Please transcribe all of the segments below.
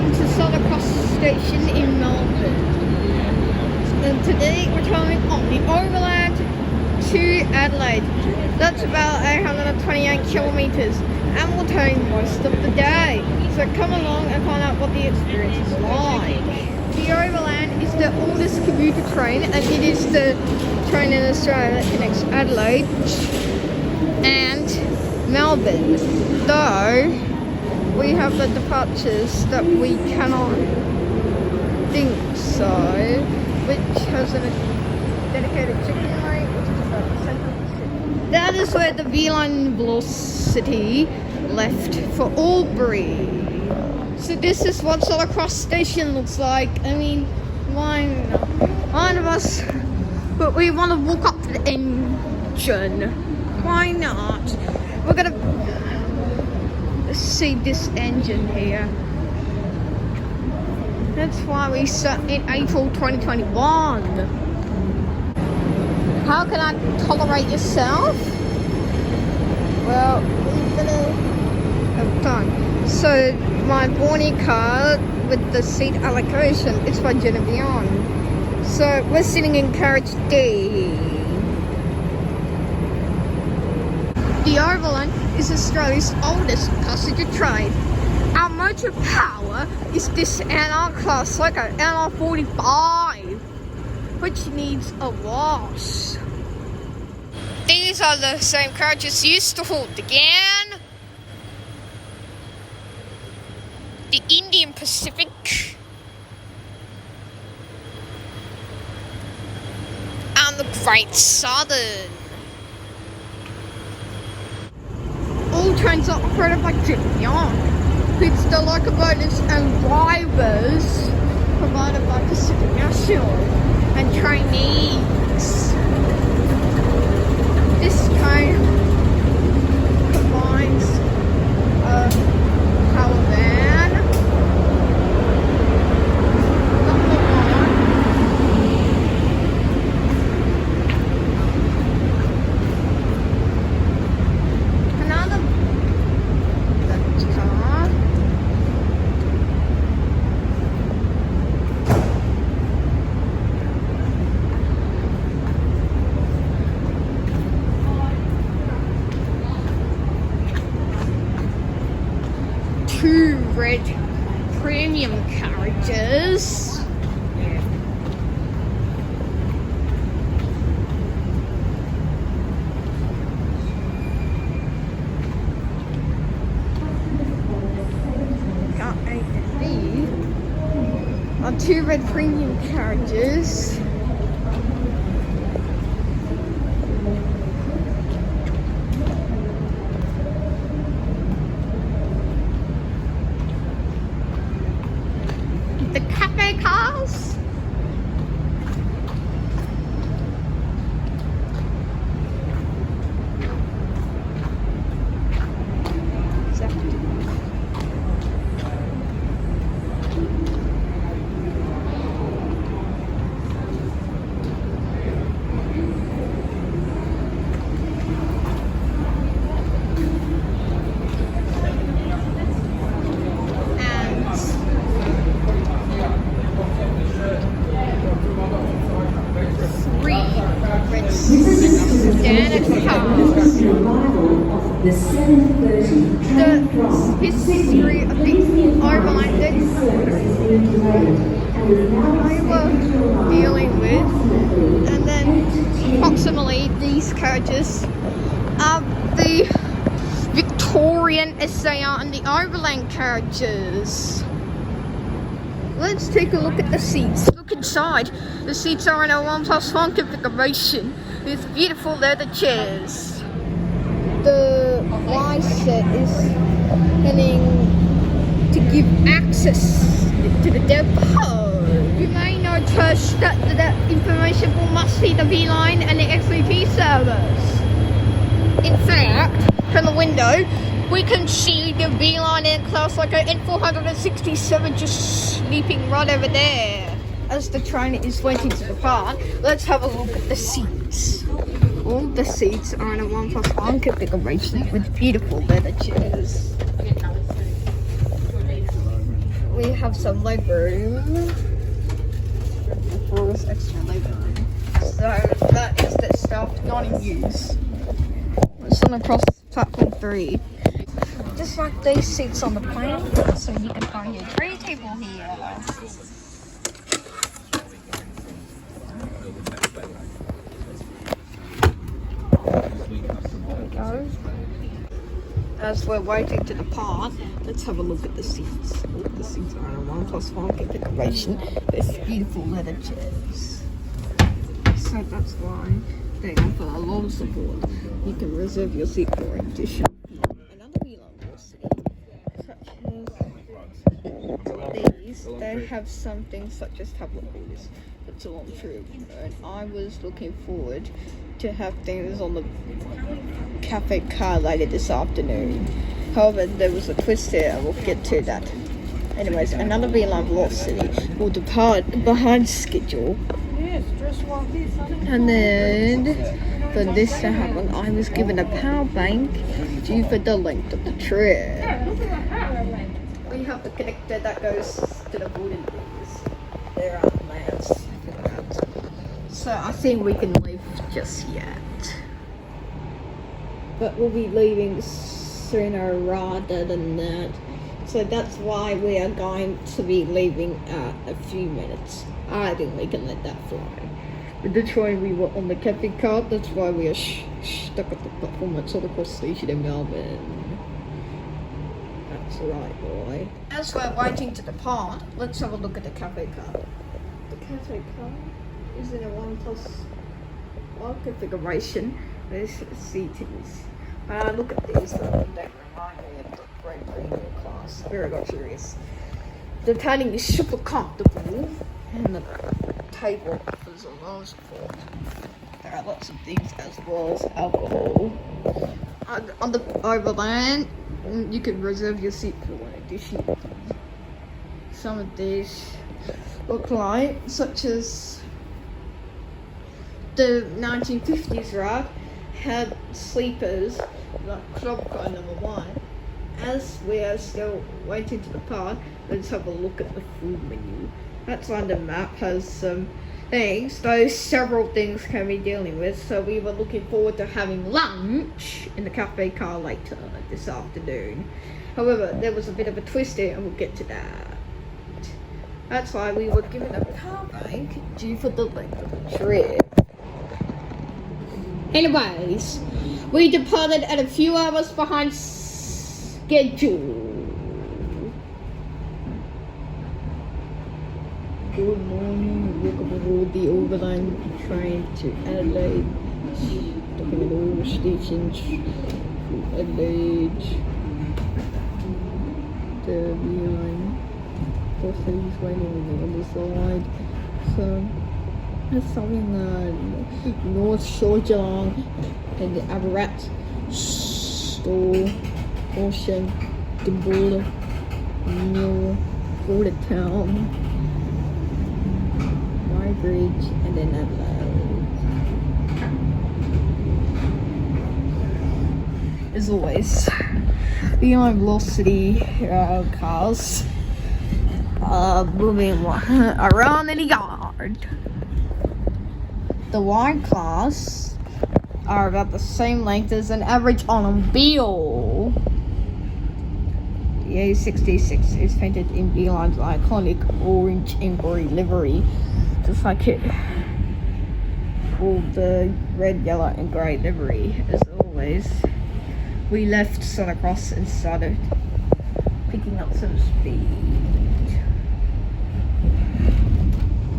welcome to Southern Cross Station in Melbourne. And today we're travelling on the Overland to Adelaide. That's about 828 kilometres and will take most of the day. So come along and find out what the experience is like. The Overland is the oldest commuter train and it is the train in Australia that connects Adelaide and Melbourne. Though we have the departures that we cannot think so, which has a dedicated chicken line, which is about the centre of the city. That is where the V-Line Velocity left for Albury. So this is what Southern Cross Station looks like. I mean, mine of us, but we want to walk up to the engine. Why not? We're gonna see this engine here. That's why we start in April 2021. How can I tolerate yourself? Well, we're gonna have time. So my Borny car with the seat allocation is by Genevieve. So we're sitting in carriage D. The Overland is Australia's oldest passenger train. Our motor power is this NR class like an NR45, which needs a wash. These are the same carriages used to hold again. The Indian Pacific and the Great Southern. All trains are operated by Young. It's the locomotives and drivers provided by Pacific National and trainees. This train combines a power van, two red premium carriages. Got A and B are two red premium carriages. The cafe cars. The 7:30 train from history of the Overland that we were dealing with, and then approximately these carriages are the Victorian SAR and the Overland carriages. Let's take a look at the seats. Look inside. The seats are in a 1+1 configuration with beautiful leather chairs. The Y set is heading to give access to the depot. You may notice that the information will must see the V-Line and the XVP service. In fact, from the window, we can see the V-Line and class like an N467 just sleeping right over there. As the train is waiting to depart, let's have a look at the seats. All the seats are in a 1+1 configuration with beautiful leather chairs. we have some leg room. For extra leg room. So that is the stuff not in use. It's on across platform 3. Just like these seats on the plane, so you can find your tray table here. As we're waiting to depart, let's have a look at the seats. Oh, the seats are in a 1+1 configuration. There's beautiful leather chairs. So that's why they offer a lot of support. You can reserve your seat for addition. Another Overland city, such as these, they have some things such as tablet readers. That's all true. And I was looking forward to have things on the cafe car later this afternoon. However, there was a twist here. We'll get to that. Anyways, another Overland velocity will depart behind schedule. And then, for this to happen, I was given a power bank due for the length of the trip. We have the connector that goes to the wooden things. There are lamps. So I think we can leave just yet. But we'll be leaving sooner rather than that. So that's why we are going to be leaving at a few minutes. I think we can let that fly. With the train we were on the cafe car, that's why we are stuck at the platform at Southern Cross Station in Melbourne. That's right, boy. As we're waiting to depart, let's have a look at the cafe car. The cafe car is in a 1+1 configuration. There's seatings. Look at these, they remind me of the great premium class. Very luxurious. The padding is super comfortable, and the table offers a lot of support. There are lots of things as well as alcohol. On the Overland, you can reserve your seat for one addition. Some of these look like, such as the 1950s ride, had sleepers like Club Car number 1. As we are still waiting to depart, let's have a look at the food menu. That's on the map, has some things, though several things can be dealing with, so we were looking forward to having lunch in the cafe car later this afternoon. However, there was a bit of a twist here, and we'll get to that. That's why we were given a car bank due for the length of the trip. Anyways, we departed at a few hours behind schedule. Good morning, welcome aboard the Overland train to Adelaide. Stopping at all stations from Adelaide. The behind buses waiting on the other side. So that's something North Shore Geelong and the Abarat Store, Ocean, the border, New Border Town, Bridge, and then Adelaide. As always, beyond velocity cars moving around in the yard. The wide class are about the same length as an average automobile. The A66 is painted in Overland's iconic orange and grey livery, just like it. All the red, yellow and grey livery. As always, we left Southern Cross and started picking up some speed.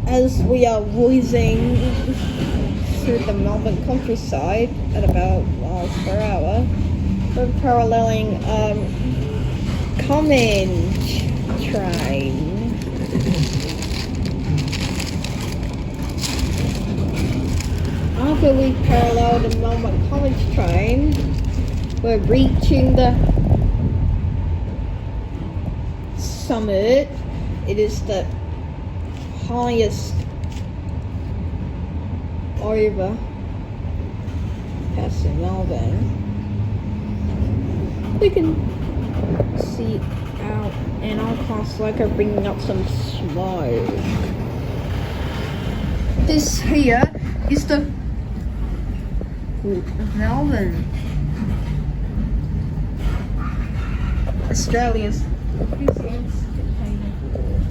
As we are whizzing through the Melbourne countryside at about miles per hour, we're paralleling College train. After we parallel the Melbourne College train, we're reaching the summit. It is the highest overpass in Melbourne. We can see out and our Looks like I'm bringing up some smoke. This here is the Melbourne, Australia's busiest container port.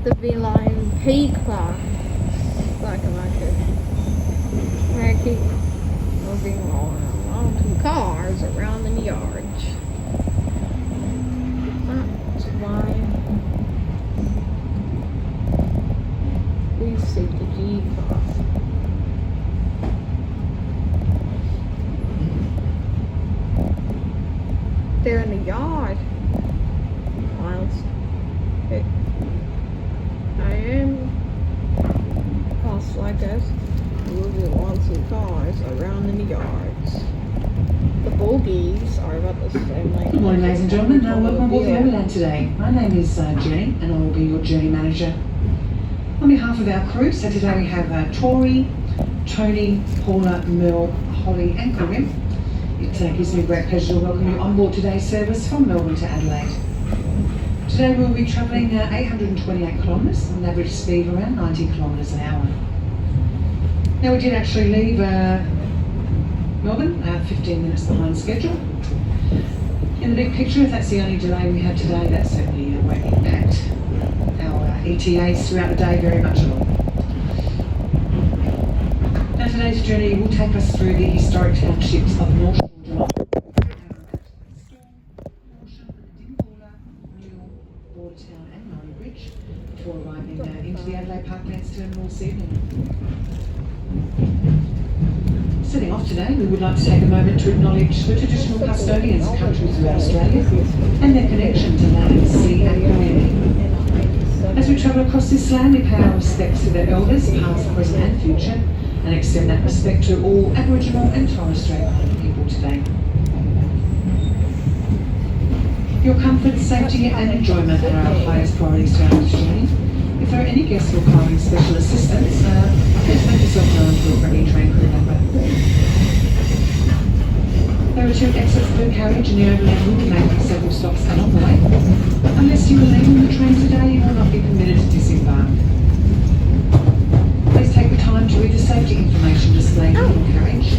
The V-Line P class. Like it. I keep moving along two cars around the yard. That's why we see the G class. They're in the yard. Whilst I am cost like us, moving on some cars around in the yards. The bogies are about the same length. Good morning, ladies and gentlemen. Welcome aboard the Overland today. My name is Jenny, and I will be your journey manager. On behalf of our crew, so today we have Tori, Tony, Paula, Mel, Holly, and Corinne. It gives me great pleasure to welcome you on board today's service from Melbourne to Adelaide. Today we'll be travelling 828 kilometres, an average speed of around 90 kilometres an hour. Now we did actually leave Melbourne 15 minutes behind schedule. In the big picture, if that's the only delay we had today, that certainly won't impact our ETAs throughout the day very much at all. Now today's journey will take us through the historic townships of North Shore, Town and Murray Bridge before arriving into the Adelaide Parklands Terminal this evening. Setting off today, we would like to take a moment to acknowledge the traditional custodians of country throughout Australia and their connection to land, sea and community. As we travel across this land, we pay our respects to their elders, past, present and future, and extend that respect to all Aboriginal and Torres Strait Islander people today. Your comfort, safety and enjoyment are our highest priorities throughout this journey. If there are any guests requiring special assistance, please make yourself known to a friendly train crew member. There are 2 exits per carriage and the Overland will be making several stops along the way. Unless you are leaving the train today, you will not be permitted to disembark. Please take the time to read the safety information displayed in your carriage,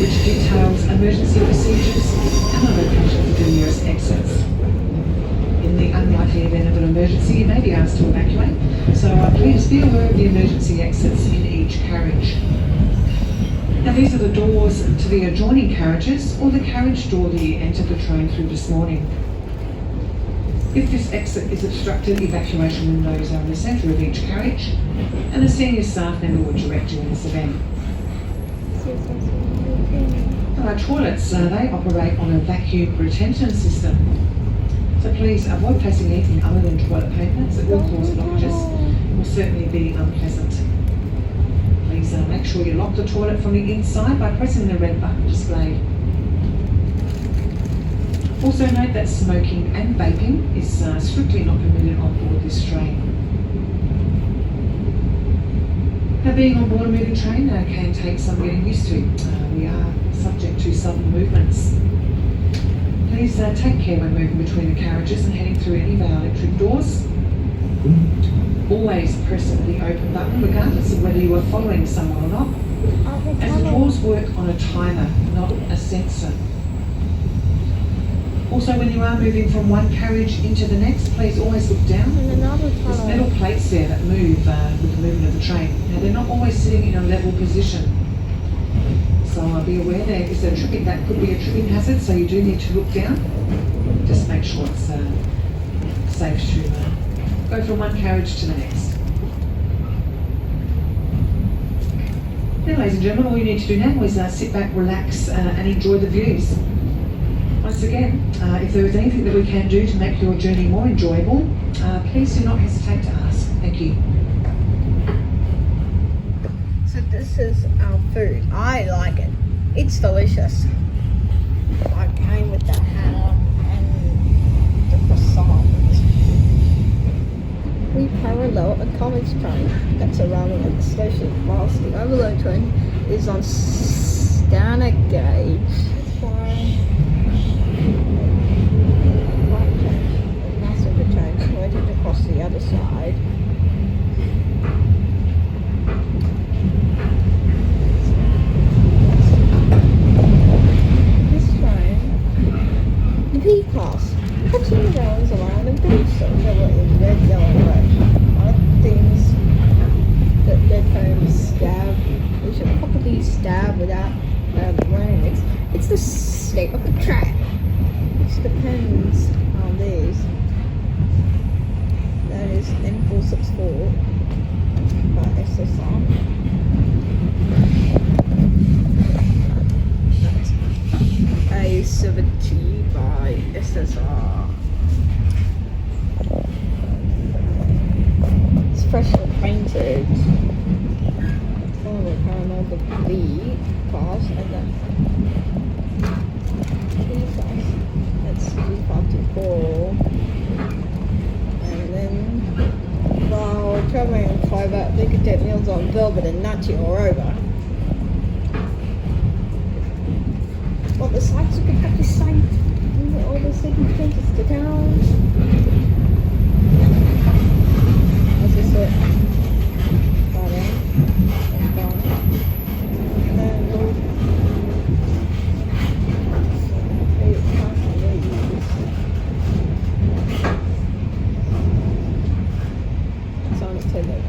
which details emergency procedures and the location of the nearest exits. In the unlikely event of an emergency, you may be asked to evacuate, so please be aware of the emergency exits in each carriage. Now these are the doors to the adjoining carriages or the carriage door that you entered the train through this morning. If this exit is obstructed, evacuation windows are in the centre of each carriage and a senior staff member will direct you in this event. Now our toilets, they operate on a vacuum retention system. So please avoid placing anything other than toilet paper as it will cause blockages and will certainly be unpleasant. Please make sure you lock the toilet from the inside by pressing the red button displayed. Also note that smoking and vaping is strictly not permitted on board this train. Now being on board a moving train can take some getting used to. We are subject to sudden movements. Please take care when moving between the carriages and heading through any of our electric doors. Always press the open button regardless of whether you are following someone or not, as the doors work on a timer, not a sensor. Also, when you are moving from one carriage into the next, please always look down. There's metal plates there that move with the movement of the train. Now they're not always sitting in a level position. So be aware there is a tripping, that could be a tripping hazard, so you do need to look down. Just make sure it's safe to go from one carriage to the next. Now ladies and gentlemen, all you need to do now is sit back, relax and enjoy the views. Once again, if there is anything that we can do to make your journey more enjoyable, please do not hesitate to ask. Thank you. So this is our food. I like it. It's delicious. I came with the ham and the croissant. We parallel a comics train that's arriving at the station, whilst the Overland train is on standard gauge. That's why massive across the other side. This train, the P-Class, touching the rounds around and beach so they were in red, yellow, and red. One of the things that red trains stab, we should probably stab without wearing it. It's the state of the track, which depends on these. That is N464 by SSR. That's A70 by SSR. It's freshly painted. Oh, the caramel, the V class, and then V class. That's V54. And then, while traveling in fiber, they could take meals on velvet and nutty or over. Well, the sites could have the same, all the second changes to town. As I said, Friday, and gone. And then we'll it's on its head.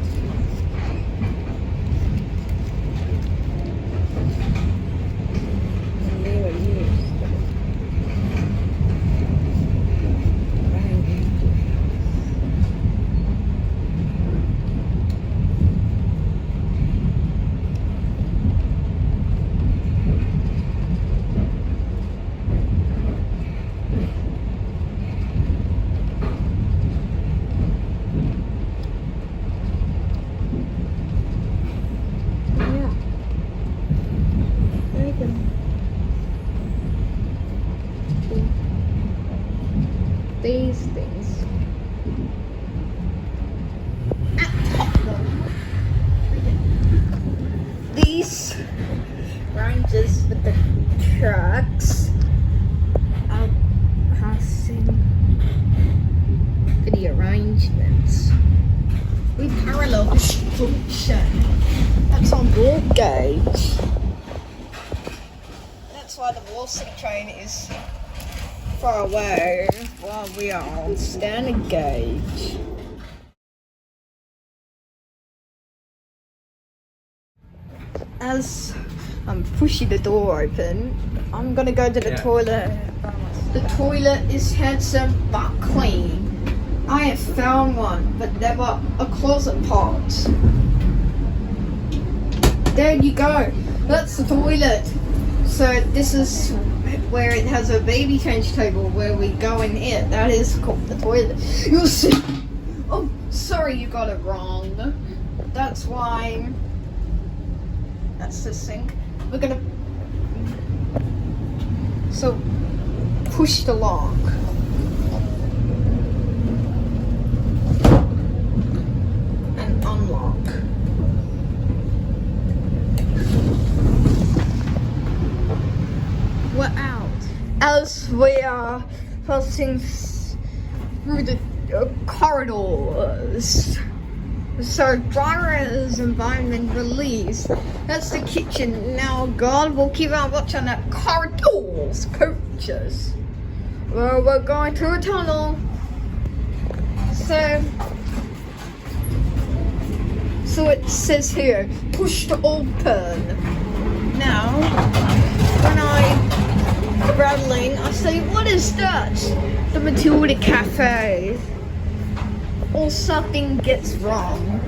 These things at Tottenham. These ranges with the trucks are passing for the arrangements with parallel construction. That's on board gauge. That's why the Walsall train is far away while we are on standard gauge. As I'm pushing the door open, I'm gonna go to the toilet. The toilet is handsome but clean. I have found one, but never a closet pot. There you go. That's the toilet. So this is where it has a baby change table where we go in it. That is called the toilet. You'll see. Oh, sorry, you got it wrong. That's why. That's the sink. We're gonna. So, push the lock. And unlock. We're out. As we are passing through the corridors. So driver's environment release. That's the kitchen. Now God will keep on watching the corridors, coaches. Well, we're going through a tunnel. So it says here, push to open. Now, when I'm rattling, I say, what is that? The Matilda Cafe. Or something gets wrong.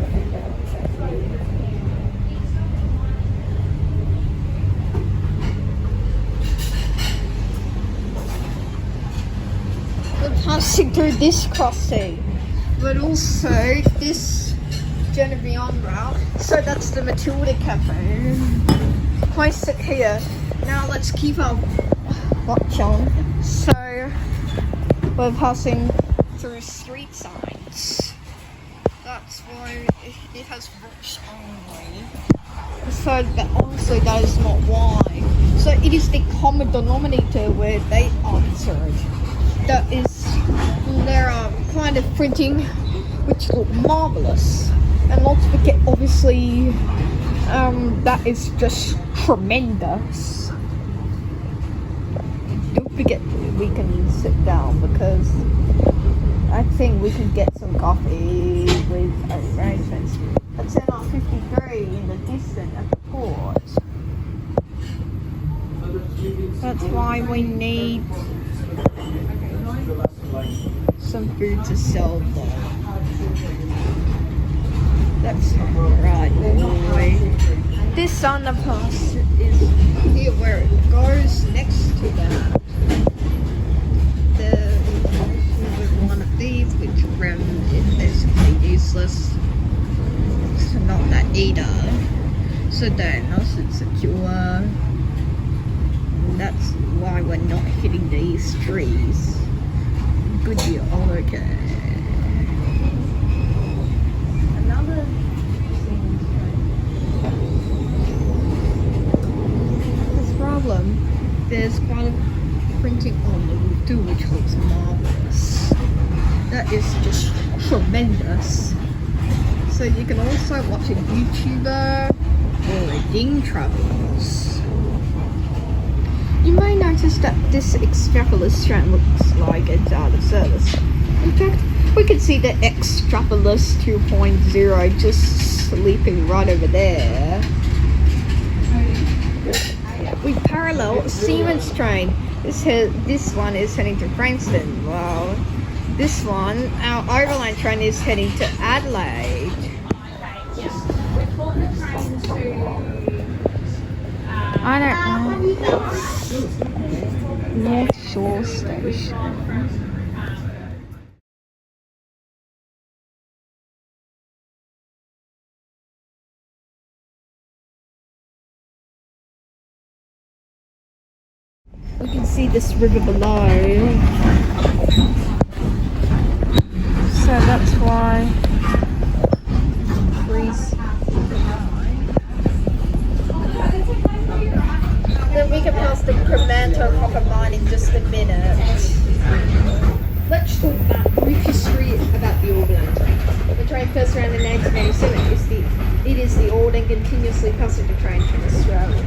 We're passing through this crossing, but also this journey beyond route. So that's the Matilda Cafe. Place it here. Now let's keep our watch on. So we're passing through street signs. That's why it has rocks only. So that obviously that is not why. So it is the common denominator where they answered. That is, there are kind of printing which look marvelous. And not to forget, obviously, that is just tremendous. Don't forget we can sit down because I think we can get some coffee with arrangements. It's at 53 in the distance at the port. That's why we need some food to sell there. That's not right, boy. This underpass is here where it goes next to that. The with one of these, which rim is basically useless. It's not that either. So they're nice and secure. And that's why we're not hitting these trees. Good deal. Okay. Another problem, there's quite a printing on the roof too, which looks marvelous. That is just tremendous. So you can also watch a YouTuber or a ding travels. You may notice that this extrapolis strand looks like it's out of service. In fact, we can see the extrapolis 2.0 just sleeping right over there. We parallel Siemens train. This one is heading to Frankston. Well, this one, our Overland train, is heading to Adelaide. I don't know. North Shore Station. We can see this river below. So that's why trees. Then we can pass the Cremanta copper mine in just a minute. Let's talk about brief history about the Overland train. The train first ran in 1887. It is the old and continuously passenger train from Australia.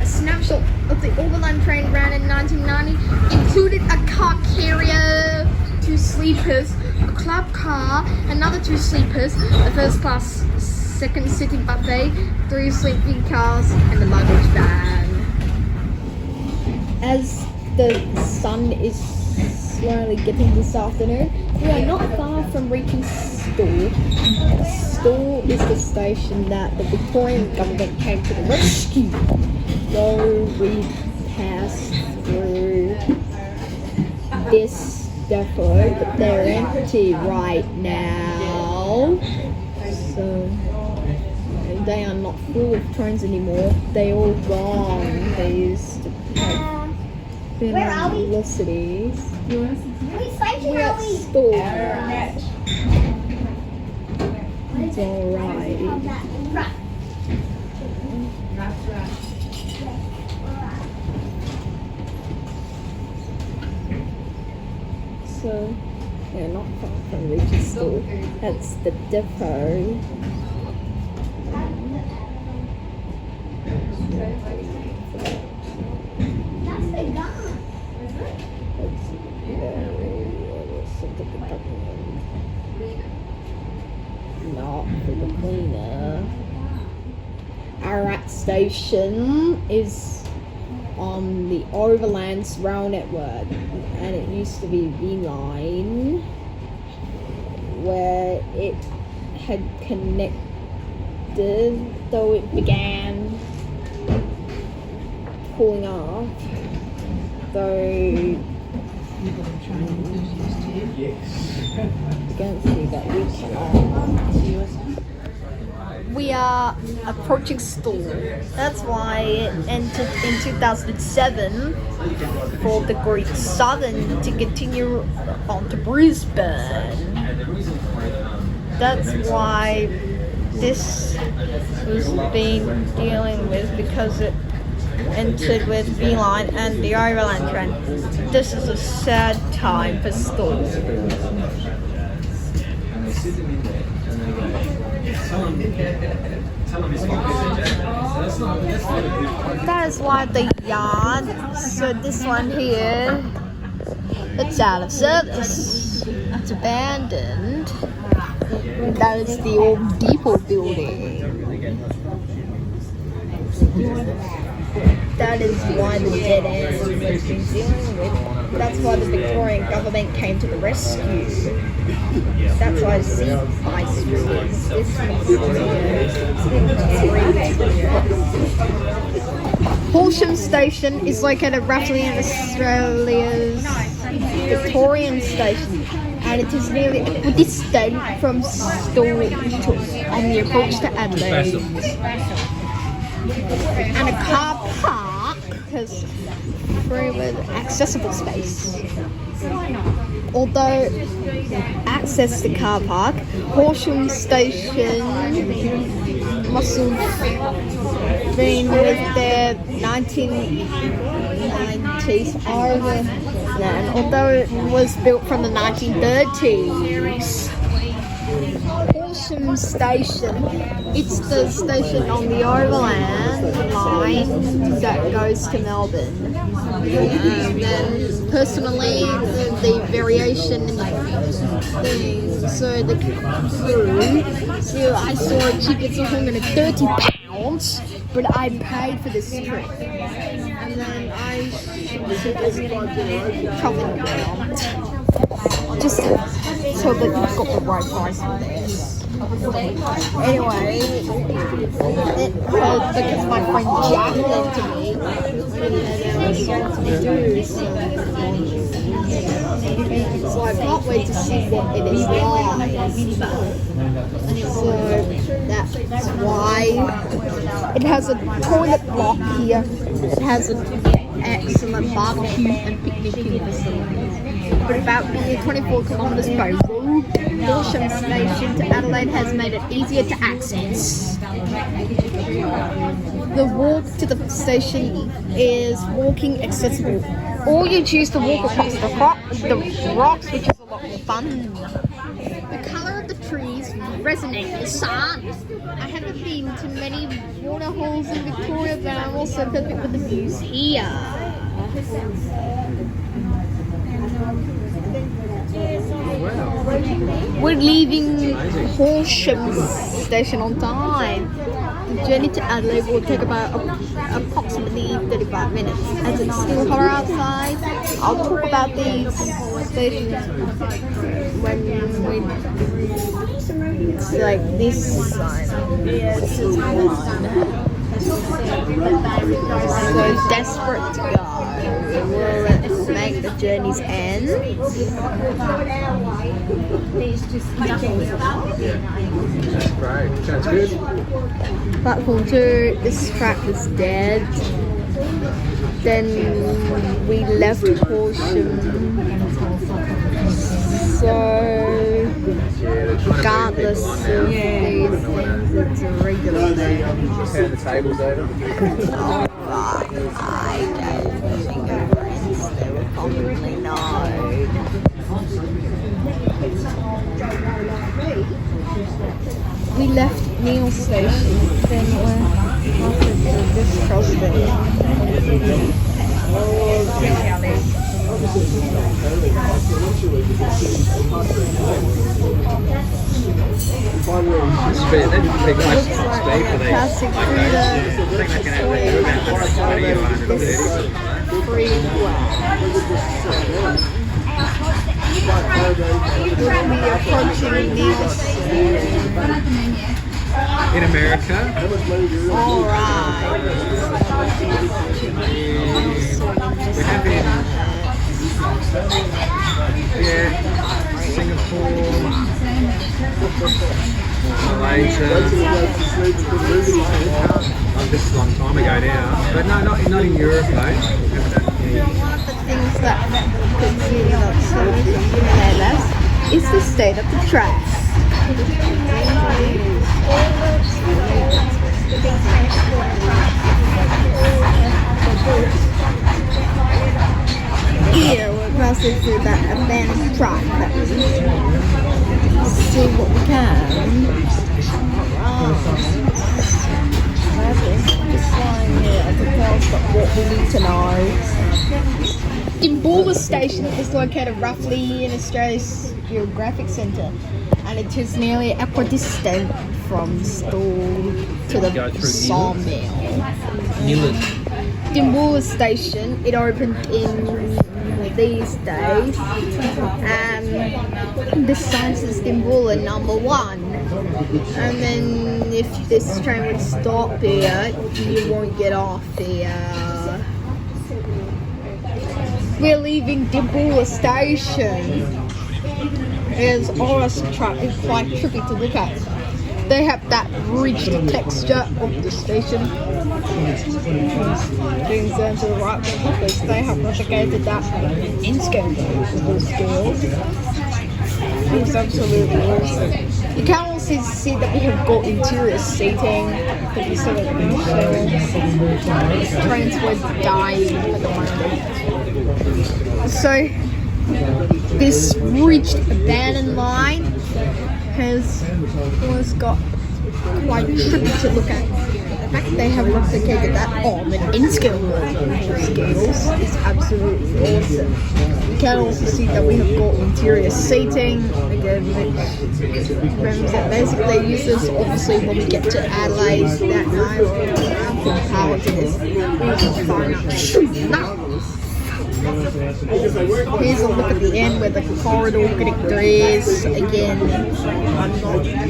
A snapshot of the Overland train ran in 1990 included a car carrier, 2 sleepers, a club car, another 2 sleepers, a first class second sitting buffet, 3 sleeping cars, and a luggage van. As the sun is slowly getting this afternoon, we are not far from reaching Stawell. Stawell is the station that the Victorian government came to the rescue. So we passed through this depot, but they're empty right now. So they are not full of trains anymore. They all gone. They used to have velocities. We're at Stawell. It's alright. So they're not far from Regis Stawell. That's the depot. Not for the cleaner. Our station is on the Overland's rail network, and it used to be V-Line, where it had connected, though it began cooling off, though you can see that we are approaching Stawell. That's why it entered in 2007 for the Great Southern to continue on to Brisbane. That's why this was being dealing with, because it entered with V-Line and the Overland train. This is a sad time for Stawell. That is why the yard. So this one here, it's out of service. It's abandoned. That is the old depot building. That is why the dead end we've been dealing with. That's why the Victorian government came to the rescue. That's why ice is this Horsham Station is located roughly in Australia's Victorian station, and it is nearly equidistant from Storey on the approach to Adelaide. And a car park has free with accessible space. Although access to car park, Horsham Station must have been with their 1990s Overland, although it was built from the 1930s. Horsham Station, it's the station on the Overland line that goes to Melbourne. And then personally, the variation in the thing, so the crew, so I saw a ticket of £130, but I paid for this trip. And then I travelling around just so that you've got the right price for this. Anyway, it hurt because my friend Jack left to me and there was something to do, so I can't wait to see what it is like. So that's why it has a toilet block here. It has an excellent barbecue and picnicking facilities. But about being 24 kilometres by road, Horsham Station to Adelaide has made it easier to access. The walk to the station is walking accessible, or you choose to walk across the rocks, which is a lot more fun. The colour of the trees resonate with the sun. I haven't been to many waterholes in Victoria, but I'm also perfect with the views here. We're leaving Horsham Station on time. The journey to Adelaide will take about approximately 35 minutes. As it's still hotter outside, I'll talk about these stations when we... It's like this sign. This is one. So desperate to go. We'll make the journey's end. That's great. Sounds good. Platform 2, this track is dead. Then we left Horsham. So regardless of these things, it's a regular day. Turn the tables over. Alright, I gave the fingerprints, they will probably know. We left Neil Station, then we're after this crossing. Passing through the freeway. We'll be approaching Neil Station. In America. Alright. We have been, Singapore, Malaysia. This is a long time ago now, but no, not in Europe, though. One of the things that could see us is the state of the tracks. Here we're crossing through that abandoned track that we see what we can located roughly in Australia's geographic centre, and it is nearly equidistant from Stawell to the sawmill. Dimboola Station, it opened in these days, and besides this Dimboola number 1, and then if this train would stop here, you won't get off here. We're leaving Dimboola Station. It's almost quite trippy to look at. They have that rich texture of the station. Being turned to the right because they have replicated that in scale. It's absolutely awesome. You can also see that we have got interior seating. Trains were dying at the moment. So this rich abandoned line has always got quite trippy to look at. The fact they have replicated that on an in-scale scales is absolutely awesome. You can also see that we have got interior seating again, which basically they use this obviously when we get to Adelaide that night or around for power to this. We can find out. Here's a look at the end where the corridor connector is. Again, I'm not sure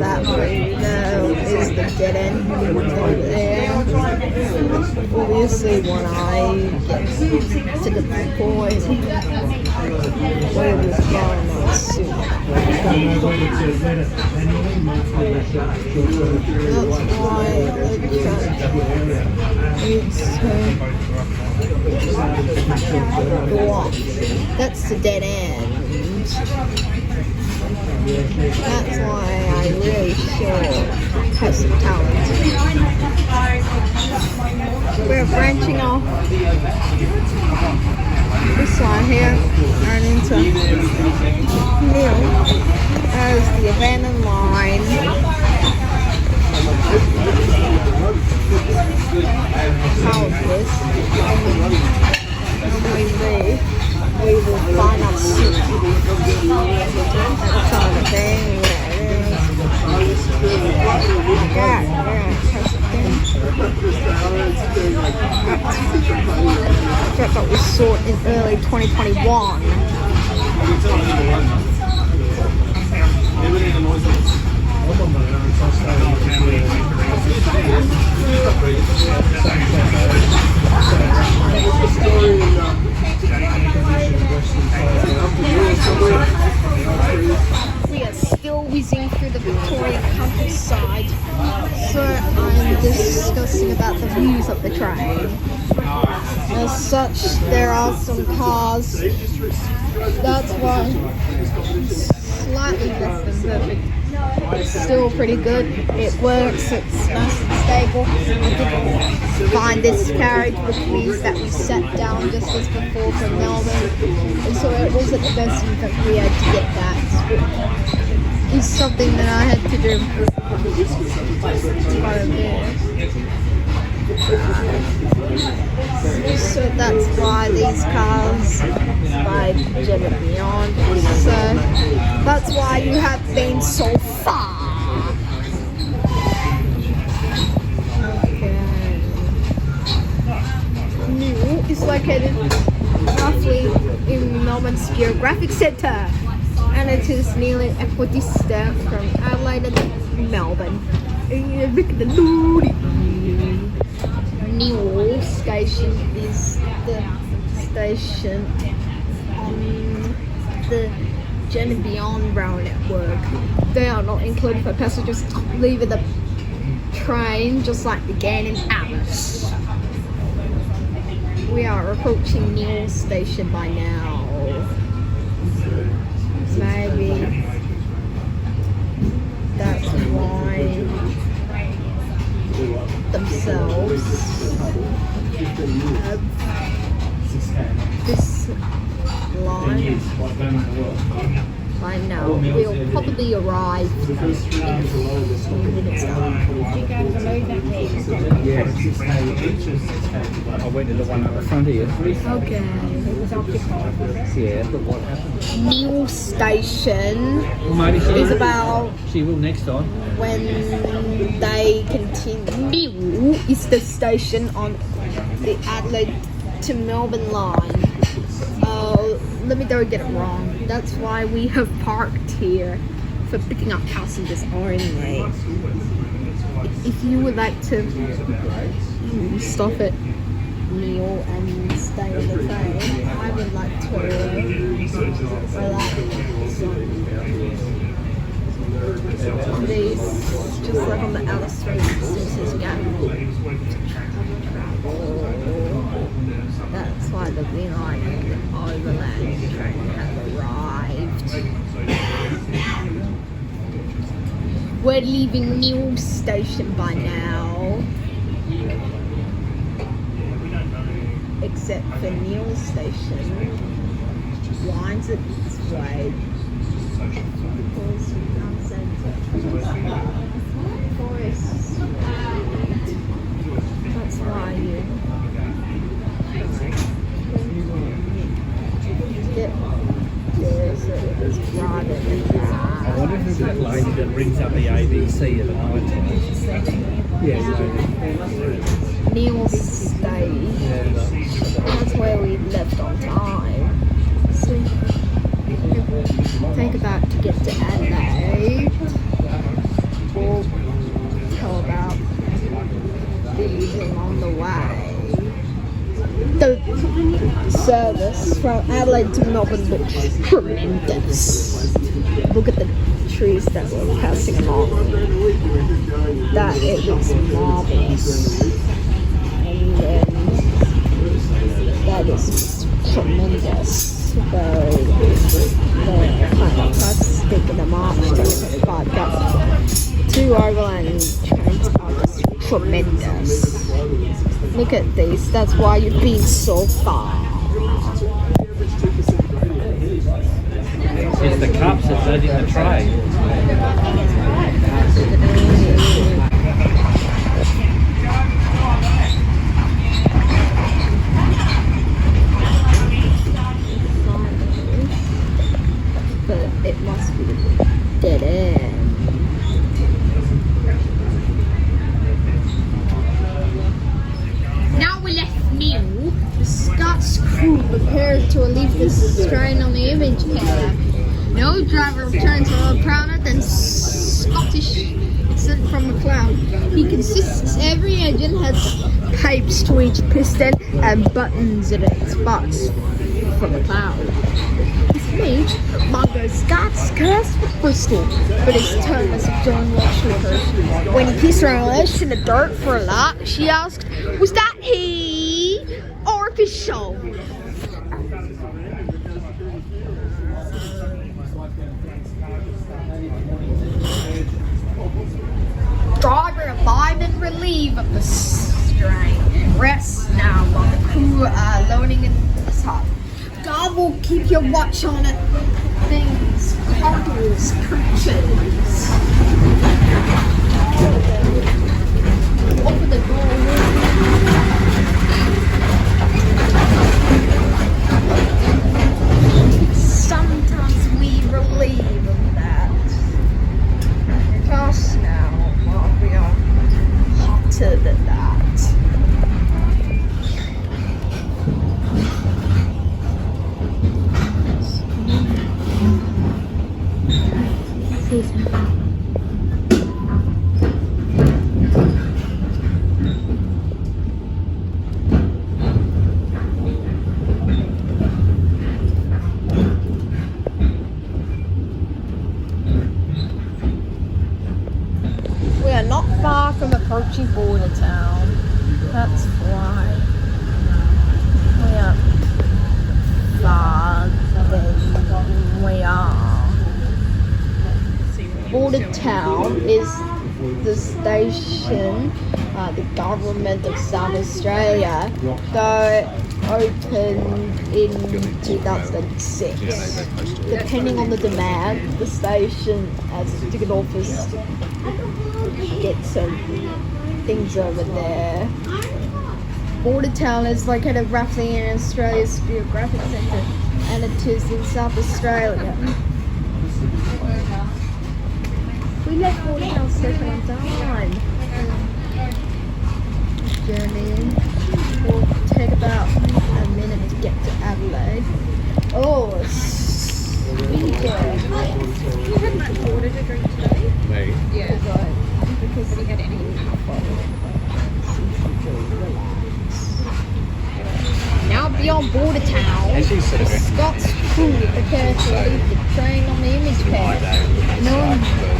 that window is the dead end over there. Obviously, when I get to the point where we're going on soon. That's why it's that's the dead end. That's why I'm really sure it has some talent. We're branching off this line here and into Neil as the abandoned line. How is this? When we leave, we will find out soon. That's kind of the thing. That was sought in early 2021. We are still whizzing through the Victorian countryside, so I'm discussing about the views of the train. As such, there are some cars. That's why it's slightly less than perfect. It's still pretty good. It works. It's nice and stable. I did find this carriage with wheels that we sat down just as before from Melbourne, and so it wasn't the best in fact we had to get that. It's something that I had to do. So that's why these cars by Jet and Beyond. So that's why you have been so far. Okay. New is located roughly in Melbourne's geographic centre, and it is nearly equidistant from Adelaide and Melbourne. And look at the loading. New station is the station on the Jet and Beyond rail network. They are not included for passengers leaving the train, just like the Gann and Alice. We are approaching New Station by now. Maybe that's why themselves this line by now. We'll probably arrive in a few minutes time. Yes. I went to the one at the front here. Okay. Yeah, but what happened? New station Well, maybe is about she will next time. when they continue. Is the station on the Adelaide to Melbourne line. Let me don't get it wrong. That's why we have parked here for picking up passengers only. If you would like to stop at Neil and stay on the train, I would like to relax on these, just like on the outer streets. This is That's why the green line and the Overland train have arrived. We're leaving Neil Station by now. Except for Neil Station winds it this way. Because forests. That's why you get there, so it's rather than that. I wonder if there's that lady that rings up the ABC at the night time. Yes. Neil Stage. That's where we left on time. So take about to get to Adelaide. We'll tell about these along the way. The service from Adelaide to Melbourne looks tremendous. Look at the trees that we're passing along. That it looks marvelous. And then that is just tremendous. So they're kind of taking the march to it, but that's two Overland trains are just tremendous. Look at these, that's why you've been so far. It's the cups that are in the tray. But it must be dead end. Now we left Neil. The Scots crew prepared to leave this train on the image carrier. No driver returns more prouder than Scottish descent from a cloud. He consists every engine has pipes to each piston and buttons in its box from the cloud. His mate, Mongo Scots, cursed for Bristol, but his tongue must have John watched with her. When he kissed her on the ledge in the dirt for a lark, she asked, "Was that he or official?" Driver alive and relieved of the strain. Rest now while the crew are loading in this hut. God will keep your watch on it. Things, corridors, creatures. Open the door. Sometimes we relieve of that. Just now, while we are hotter than that. We are not far from approaching border town. That's why we are far than we are. Border town is the station, the government of South Australia. So opened in 2006. Depending on the demand, the station as a ticket office gets some things over there. Bordertown is located roughly in Australia's geographic centre, and it is in South Australia. We left Bordertown station on time. Journey will take about a minute to get to Adelaide. Oh, sweet. You had much water to drink today? Me. Yeah. Because Have you had any? Now beyond Bordertown, And she's sort of the Scots crew prepare to leave the train on the image pad. No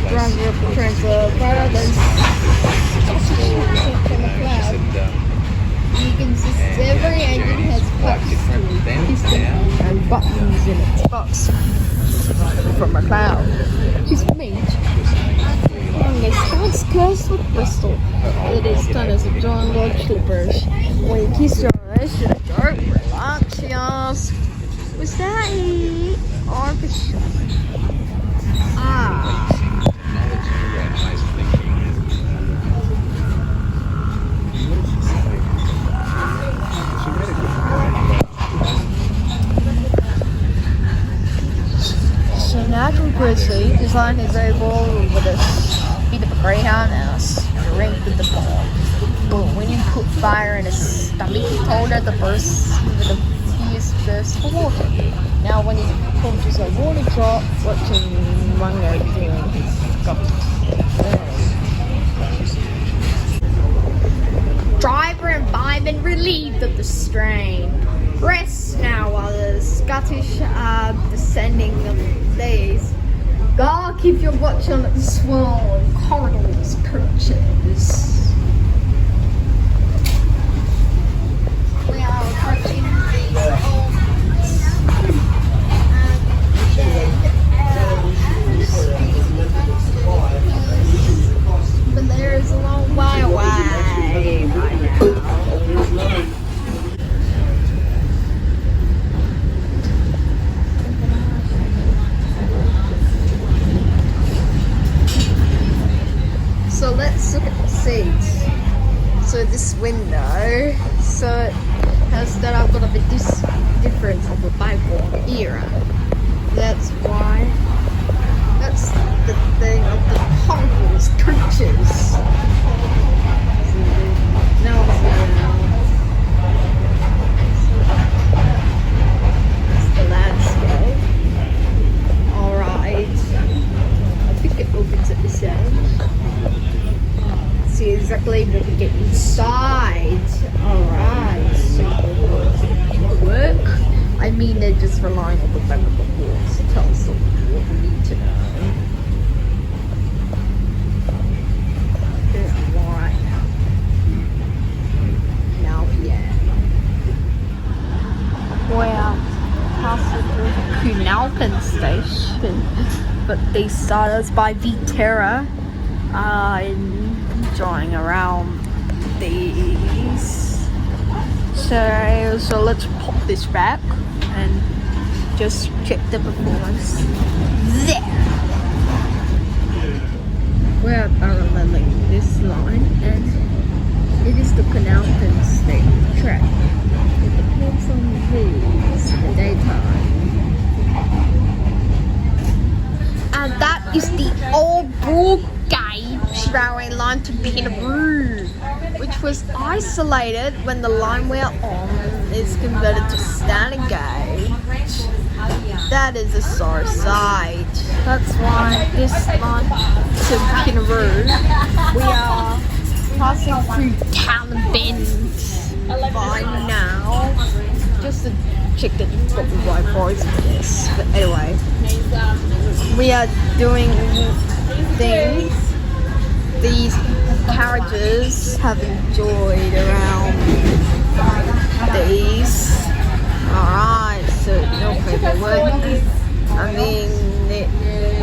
driver of the train for further than Scottish accent from the cloud. You can see every engine has pucks and buttons in its box from a cloud. His mate on the Scots coast with Bristol. It is done as a John Lord Slippers. When you kiss your eyes to the dark, relax, yes. Was that it? Or So natural grizzly design is able with the speed of a greyhound and a strength of the ball. But when you put fire in his stomach, he told her the burst with a fierce burst for water. Now when he approaches a water drop, watching Mungo doing his driver and fireman relieved of the strain. Rest now while the Scottish are descending the days. God, keep your watch on the swell and corridors, coaches. We are approaching these homes. But there is a long way away right now. So let's look at the seats. So this window, so it has that I've got a bit different of a bygone era. That's why. That's the thing of the Parklands coaches. Now it's the landscape. Alright. I think it opens at this end. See exactly what we get inside. Alright, so work. I mean, they're just relying on the back of the walls to tell us what we need to know. Alright. Now, yeah. We're past the Cunalpin station, but they started us by Viterra. Drawing around these. So let's pop this back and just check the performance. There. We're paralleling this line, and it is the Cunalpin State track. It depends on these in the daytime. And that is the old broad gauge railway line to Peterborough, which was isolated when the line we're on is converted to standard gauge. That is a sore sight. That's why this line to Peterborough, we are passing through Town Bend by now. Just to check that you've got the right voice for this. But anyway, we are doing things these carriages have enjoyed around these. Alright, so no paperwork. I mean, it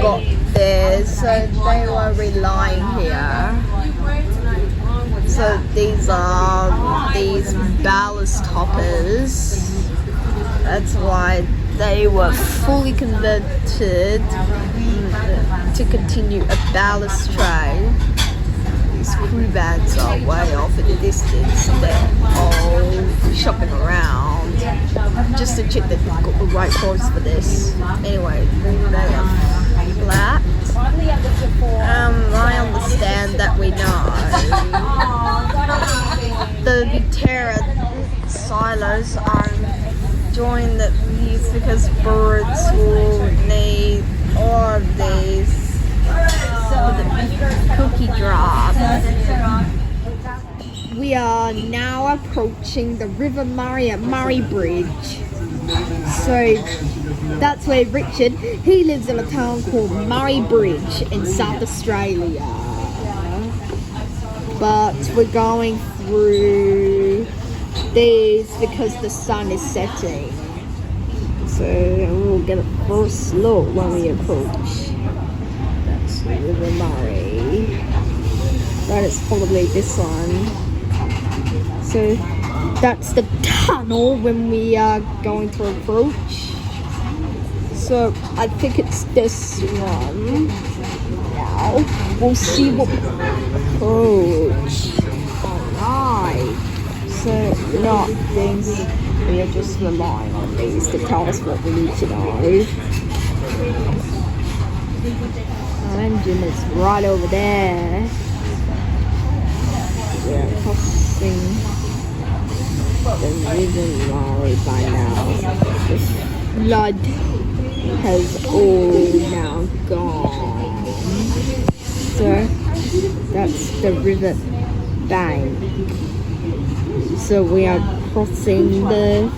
got there, so they were relying here. So So these are these ballast hoppers. That's why they were fully converted to continue a ballast train. These crew vans are way off in the distance. They're all shopping around just to check that they've got the right clothes for this. Anyway, they are flat. I understand that we know the Viterra silos are enjoying the views because birds will need all of these for the cookie drop. We are now approaching the River Murray at Murray Bridge. So that's where Richard, he lives in a town called Murray Bridge in South Australia. But we're going through these because the sun is setting. So we'll get a first look when we approach. That's the River Murray. That is probably this one. So that's the tunnel when we are going to approach. So I think it's this one. Now we'll see what approach. Alright. So not things, we are just relying on these to tell us what we need to know. Our engine is right over there. We're crossing the River Murray by now. The flood has all now gone. So that's the river bank. So we are crossing the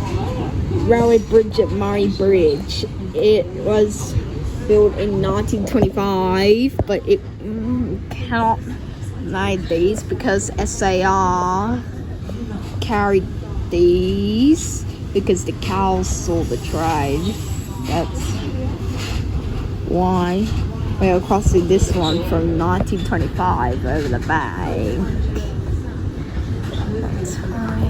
railway bridge at Murray Bridge. It was built in 1925, but it cannot made these because SAR carried these because the cows saw the train. That's why we are crossing this one from 1925 over the bank. That's why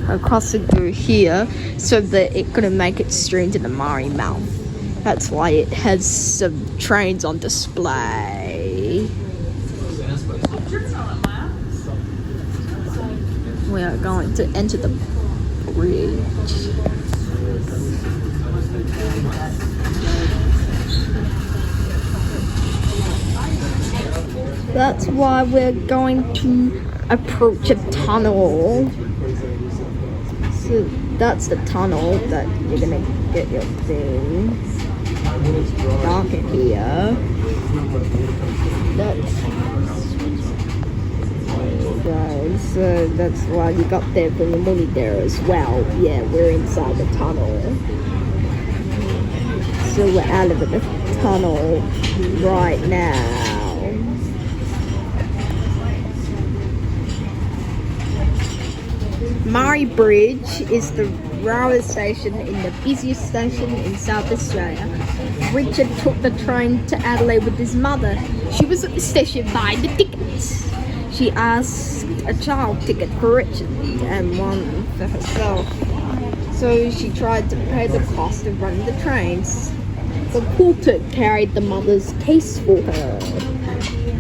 we're crossing through here so that it couldn't make it straight into the Murray mouth. That's why it has some trains on display. We are going to enter the bridge. That's why we're going to approach a tunnel. So that's the tunnel that you're gonna get your things. Dark in here. So that's why you got there from the money there as well. Yeah, we're inside the tunnel. So we're out of the tunnel right now. Murray Bridge is the railway station in the busiest station in South Australia. Richard took the train to Adelaide with his mother. She was at the station buying the tickets. She asked a child ticket for Richard and one for herself. So she tried to pay the cost of running the trains. The porter carried the mother's case for her.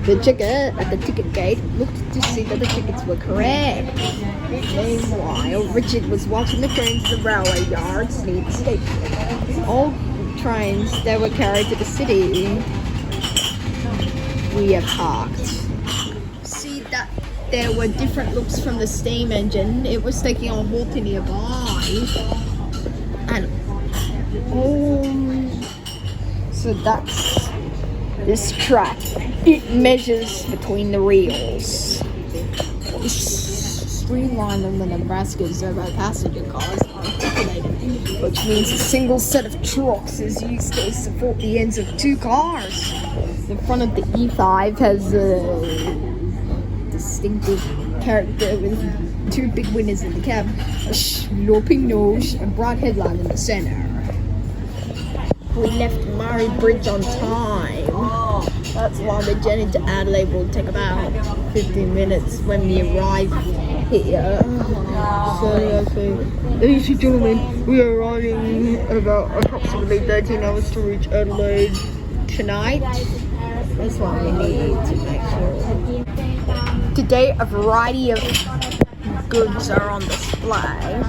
The ticket at the ticket gate looked to see that the tickets were correct. Meanwhile, Richard was watching the trains in the railway yards near the station. All trains that were carried to the city. We are parked. See that there were different looks from the steam engine. It was taking on water nearby. And so that's this track. It measures between the reels. Streamlined on the Nebraska Zero passenger cars are articulated, which means a single set of trucks is used to support the ends of two cars. The front of the E5 has a distinctive character with two big windows in the cab, a sloping nose, and broad headline in the center. we left Murray Bridge on time. That's why the journey to Adelaide will take about 15 minutes when we arrive here. Ladies and gentlemen, we are arriving at about approximately 13 hours to reach Adelaide tonight. That's what we need to make sure. Today, a variety of goods are on display.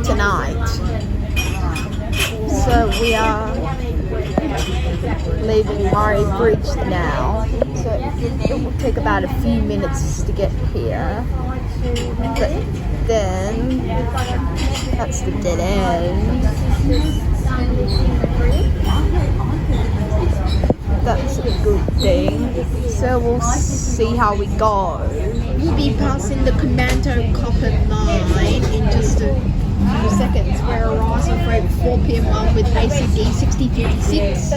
Tonight. So we are leaving Murray Bridge now. So it will take about a few minutes to get here. But then that's the dead end. That's a good thing. So we'll see how we go. We'll be passing the Commando Copper line in just a few seconds. We're arriving for a 4 p.m. one with ACD 6056,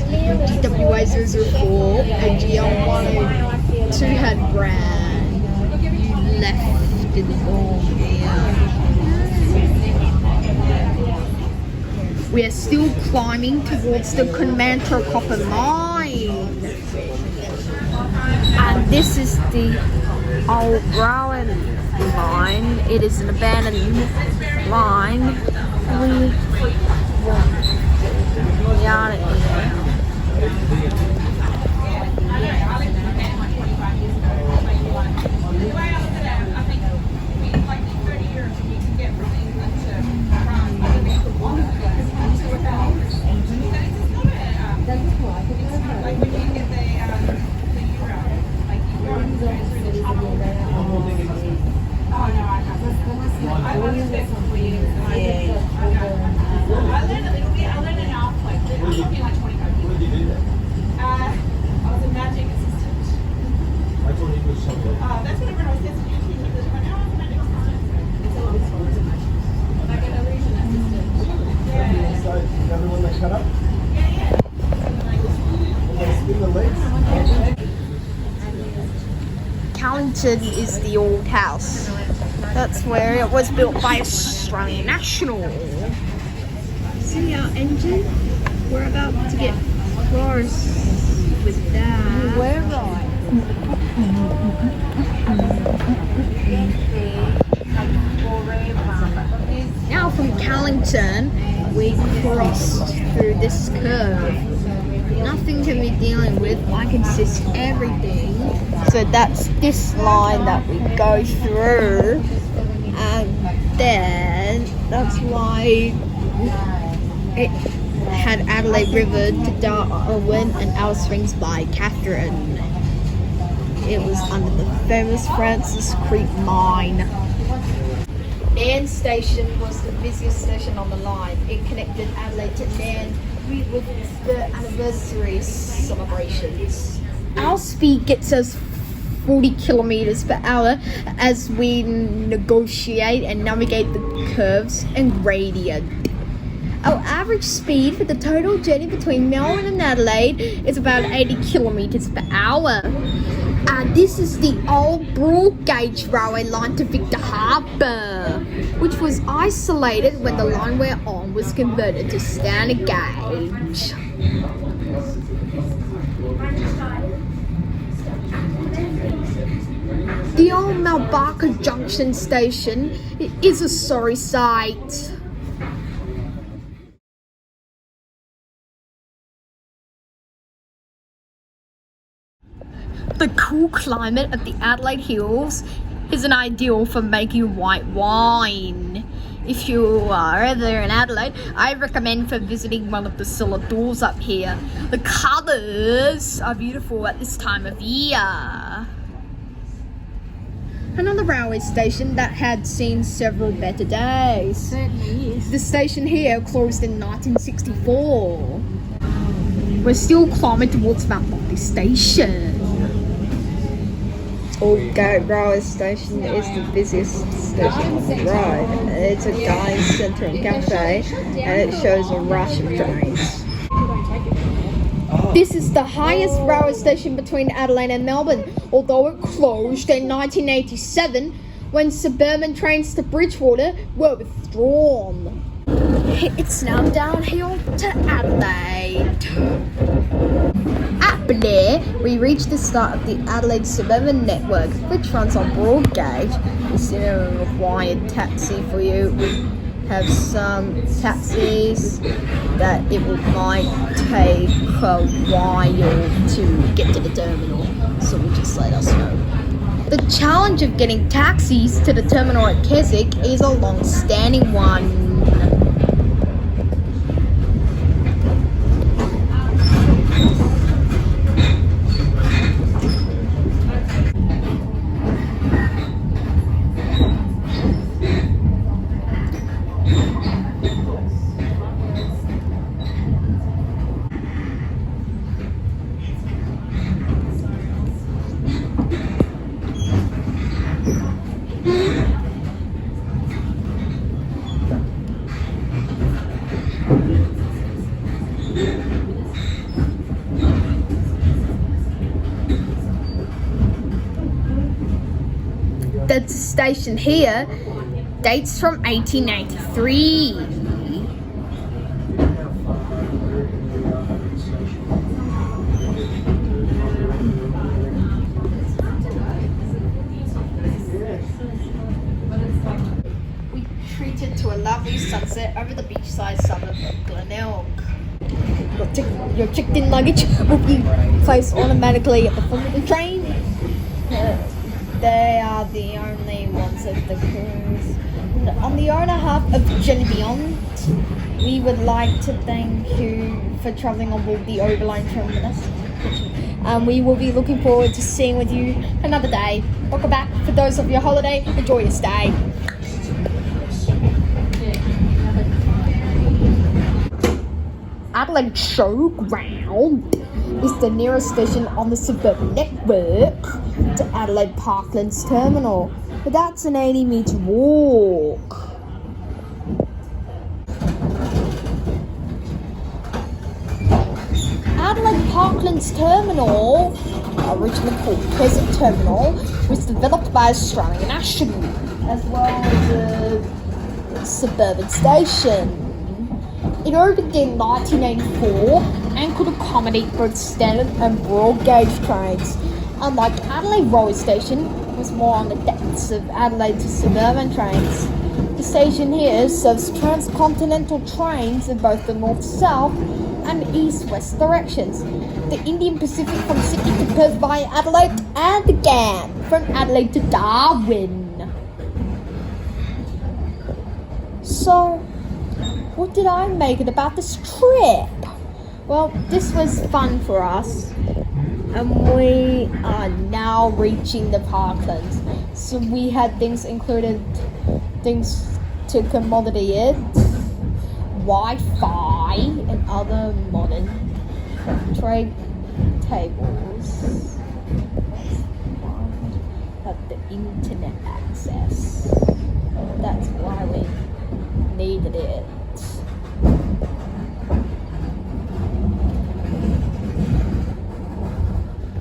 GWA 004, and GL 102 had brand. You left it all here. We are still climbing towards the Commando Copper mine. And this is the Overland line. It is an abandoned line. We want out of here. Callington is the old house. That's where it was built by Australian National. See our engine? We're about to get close with that. We're right. Now from Callington, we crossed through this curve. Nothing to be dealing with. I can assist everything. So that's this line that we go through, and then that's why it had Adelaide River to Darwin and Alice Springs by Catherine. It was under the famous Francis Creek mine. Nairn Station was the busiest station on the line. It connected Adelaide to Nairn with the anniversary celebrations. Our speed gets us 40 kilometers per hour as we negotiate and navigate the curves and gradient. Our average speed for the total journey between Melbourne and Adelaide is about 80 kilometers per hour. This is the old broad gauge railway line to Victor Harbour, which was isolated when the line we're on was converted to standard gauge. The old Malbarka Junction station is a sorry sight. The cool climate of the Adelaide Hills isn't ideal for making white wine. If you are ever in Adelaide, I recommend for visiting one of the cellar doors up here. The colours are beautiful at this time of year. Another railway station that had seen several better days. Certainly is. The station here closed in 1964. We're still climbing towards Mount Lofty Station. Aldgate Railway Station is the busiest station on the road. It's a dining centre and cafe, and it shows a rush of trains. Oh, This is the highest railway station between Adelaide and Melbourne, although it closed in 1987 when suburban trains to Bridgewater were withdrawn. It's now downhill to Adelaide. At Blair, we reach the start of the Adelaide suburban network, which runs on broad gauge. We see a required taxi for you. We have some taxis that it might take a while to get to the terminal, so just let us know. The challenge of getting taxis to the terminal at Keswick is a long-standing one. The station here dates from 1893. We treated to a lovely sunset over the beachside suburb of Glenelg. Your checked-in luggage will be placed automatically at the front of the train. They are the only ones of the cruise. On the owner half of Journey Beyond, we would like to thank you for travelling on board the Overland Terminal. We will be looking forward to seeing with you another day. Welcome back. For those of your holiday, enjoy your stay. Adelaide Showground is the nearest station on the suburban network to Adelaide Parklands Terminal, but that's an 80-metre walk. Adelaide Parklands Terminal, originally called Keswick Terminal, was developed by Australian National, as well as a suburban station. It opened in 1984 and could accommodate both standard and broad gauge trains. Unlike Adelaide Railway Station, it was more on the depths of Adelaide to suburban trains. The station here serves transcontinental trains in both the north-south and east-west directions. The Indian Pacific from Sydney to Perth via Adelaide, and again from Adelaide to Darwin. So, what did I make it about this trip? Well, this was fun for us, and we are now reaching the Parklands. So we had things included, things to accommodate it, Wi-Fi and other modern trade tables. Have the internet access. That's why we needed it.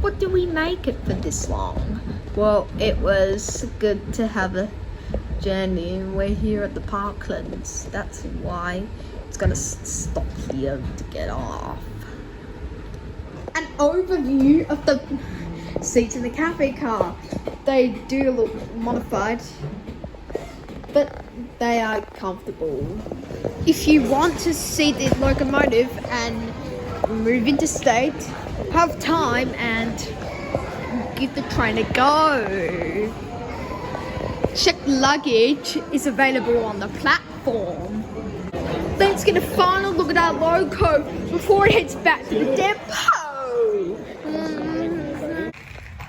What do we make it for this long? Well, it was good to have a journey, and we're here at the Parklands. That's why it's gonna stop here to get off. An overview of the seats in the cafe car. They do look modified, but they are comfortable. If you want to see the locomotive and move interstate, have time and give the train a go. Checked luggage is available on the platform. Let's get a final look at our loco before it heads back to the depot.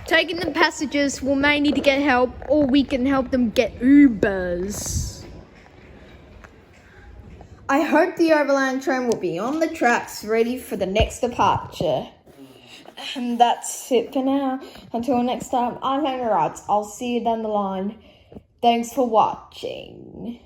Taking the passengers will may need to get help, or we can help them get Ubers. I hope the Overland train will be on the tracks ready for the next departure. And that's it for now. Until next time, I'm HenryRides. I'll see you down the line. Thanks for watching.